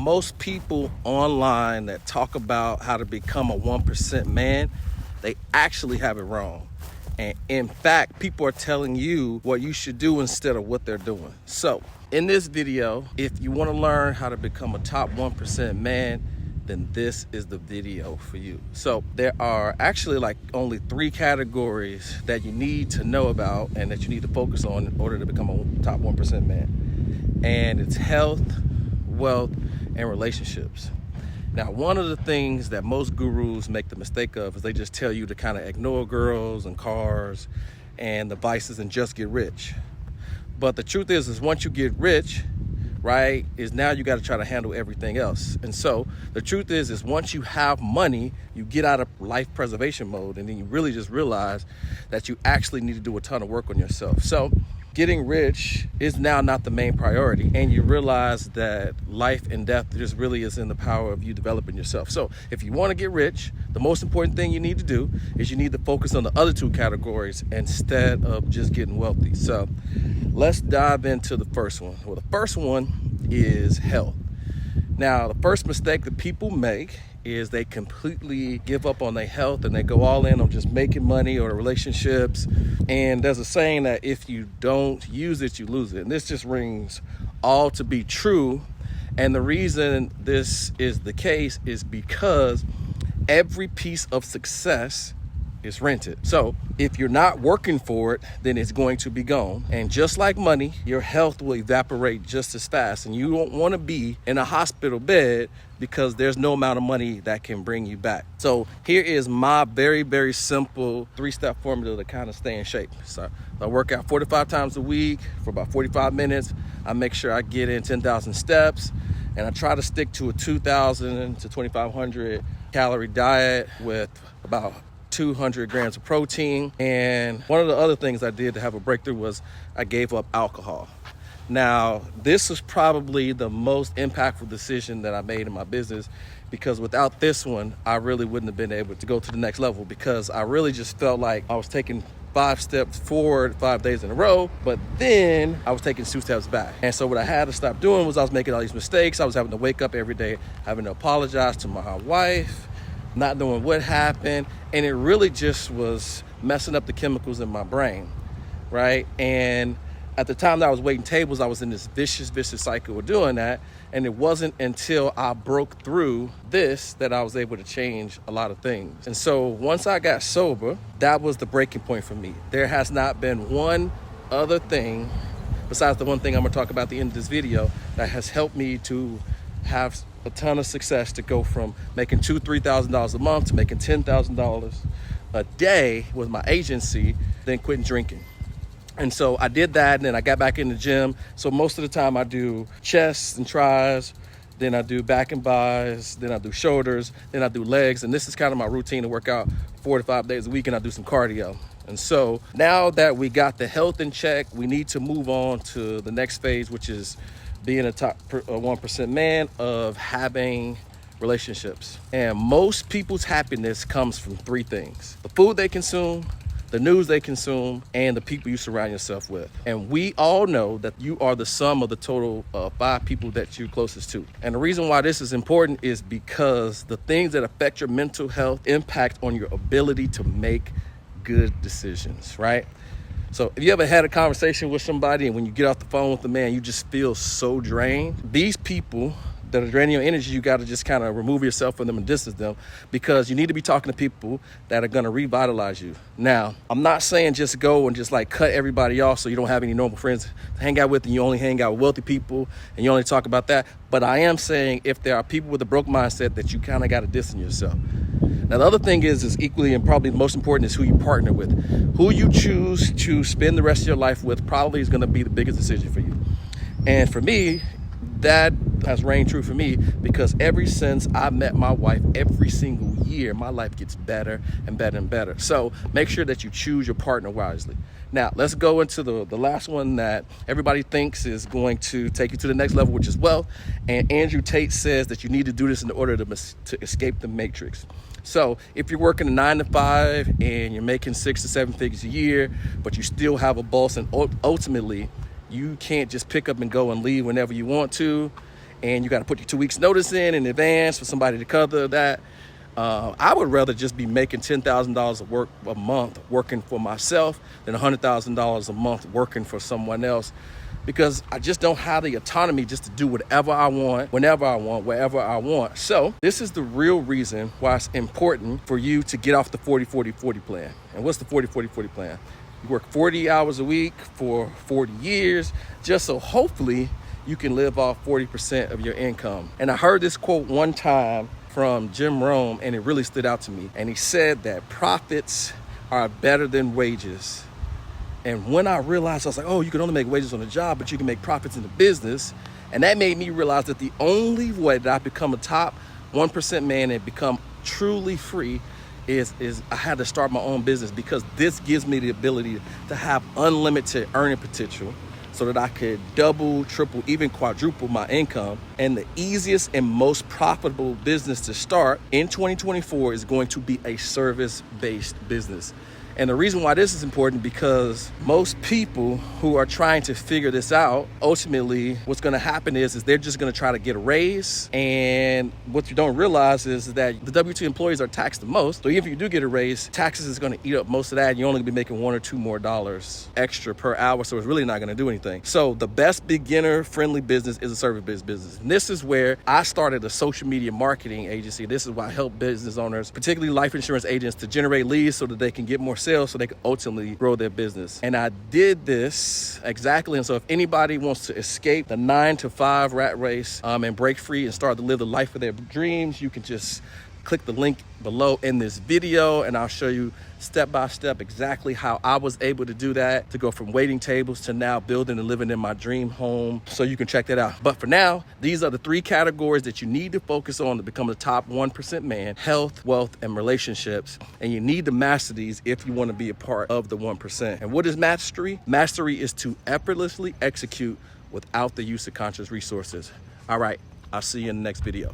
most people online that talk about how to become a 1% man, they actually have it wrong. And in fact, people are telling you what you should do instead of what they're doing. So in this video, if you want to learn how to become a top 1% man, then this is the video for you. So there are actually like only 3 categories that you need to know about and that you need to focus on in order to become a top 1% man. And it's health, wealth, and relationships. Now, one of the things that most gurus make the mistake of is they just tell you to kind of ignore girls and cars and the vices and just get rich. But the truth is once you get rich, right, is now you got to try to handle everything else. And so the truth is once you have money, you get out of life preservation mode, and then you really just realize that you actually need to do a ton of work on yourself. So getting rich is now not the main priority, and you realize that life and death just really is in the power of you developing yourself. So if you want to get rich, the most important thing you need to do is you need to focus on the other 2 categories instead of just getting wealthy. So let's dive into the first one. Well, the first one is health. Now, the first mistake that people make is they completely give up on their health and they go all in on just making money or relationships. And there's a saying that if you don't use it, you lose it. And this just rings all to be true. And the reason this is the case is because every piece of success is rented. So if you're not working for it, then it's going to be gone. And just like money, your health will evaporate just as fast. And you don't want to be in a hospital bed because there's no amount of money that can bring you back. So here is my very, very simple 3-step formula to kind of stay in shape. So I work out 45 times a week for about 45 minutes. I make sure I get in 10,000 steps, and I try to stick to a 2,000 to 2,500 calorie diet with about 200 grams of protein. And one of the other things I did to have a breakthrough was I gave up alcohol. Now, this was probably the most impactful decision that I made in my business, because without this one, I really wouldn't have been able to go to the next level, because I really just felt like I was taking 5 steps forward 5 days in a row, but then I was taking 2 steps back. And so what I had to stop doing was I was making all these mistakes. I was having to wake up every day, having to apologize to my wife, not knowing what happened, and it really just was messing up the chemicals in my brain, right? And at the time that I was waiting tables, I was in this vicious cycle of doing that, and it wasn't until I broke through this that I was able to change a lot of things. And so once I got sober, that was the breaking point for me. There has not been one other thing, besides the one thing I'm gonna talk about at the end of this video, that has helped me to have a ton of success, to go from making $2,000-$3,000 a month to making $10,000 a day with my agency, then quitting drinking. And so I did that, and then I got back in the gym. So most of the time I do chests and tries, then I do back and buys, then I do shoulders, then I do legs. And this is kind of my routine to work out 4 to 5 days a week, and I do some cardio. And so now that we got the health in check, we need to move on to the next phase, which is being a top 1% man, of having relationships. And most people's happiness comes from 3 things: the food they consume, the news they consume, and the people you surround yourself with. And we all know that you are the sum of the total of 5 people that you're closest to. And the reason why this is important is because the things that affect your mental health impact on your ability to make good decisions, right? So if you ever had a conversation with somebody and when you get off the phone with the man, you just feel so drained, these people that are draining your energy, you got to just kind of remove yourself from them and distance them, because you need to be talking to people that are going to revitalize you. Now, I'm not saying just go and just like cut everybody off so you don't have any normal friends to hang out with, and you only hang out with wealthy people and you only talk about that. But I am saying if there are people with a broke mindset, that you kind of got to distance yourself. Now, the other thing is equally and probably the most important is who you partner with. Who you choose to spend the rest of your life with probably is going to be the biggest decision for you. And for me, that has reigned true for me, because ever since I met my wife, every single year, my life gets better and better and better. So make sure that you choose your partner wisely. Now, let's go into the last one that everybody thinks is going to take you to the next level, which is wealth. And Andrew Tate says that you need to do this in order to escape the matrix. So if you're working a 9 to 5 and you're making 6 to 7 figures a year, but you still have a boss, and ultimately you can't just pick up and go and leave whenever you want to, and you got to put your 2 weeks notice in advance for somebody to cover that. I would rather just be making $10,000 a month working for myself than $100,000 a month working for someone else, because I just don't have the autonomy just to do whatever I want, whenever I want, wherever I want. So this is the real reason why it's important for you to get off the 40-40-40 plan. And what's the 40-40-40 plan? You work 40 hours a week for 40 years, just so hopefully you can live off 40% of your income. And I heard this quote one time from Jim Rohn, and it really stood out to me. And he said that profits are better than wages. And when I realized, I was like, oh, you can only make wages on the job, but you can make profits in the business. And that made me realize that the only way that I become a top 1% man and become truly free is I had to start my own business, because this gives me the ability to have unlimited earning potential, so that I could double, triple, even quadruple my income. And the easiest and most profitable business to start in 2024 is going to be a service-based business. And the reason why this is important, because most people who are trying to figure this out, ultimately what's going to happen is they're just going to try to get a raise. And what you don't realize is that the W-2 employees are taxed the most. So even if you do get a raise, taxes is going to eat up most of that. And you're only going to be making $1 or $2 more extra per hour. So it's really not going to do anything. So the best beginner-friendly business is a service-based business. And this is where I started a social media marketing agency. This is why I help business owners, particularly life insurance agents, to generate leads so that they can get more sales, so they can ultimately grow their business. And I did this exactly. And so if anybody wants to escape the 9-to-5 rat race and break free and start to live the life of their dreams, you can just click the link below in this video, and I'll show you step by step exactly how I was able to do that, to go from waiting tables to now building and living in my dream home. So you can check that out. But for now, these are the 3 categories that you need to focus on to become the top 1% man: health, wealth, and relationships. And you need to master these if you want to be a part of the 1%. And what is mastery? Mastery is to effortlessly execute without the use of conscious resources. All right, I'll see you in the next video.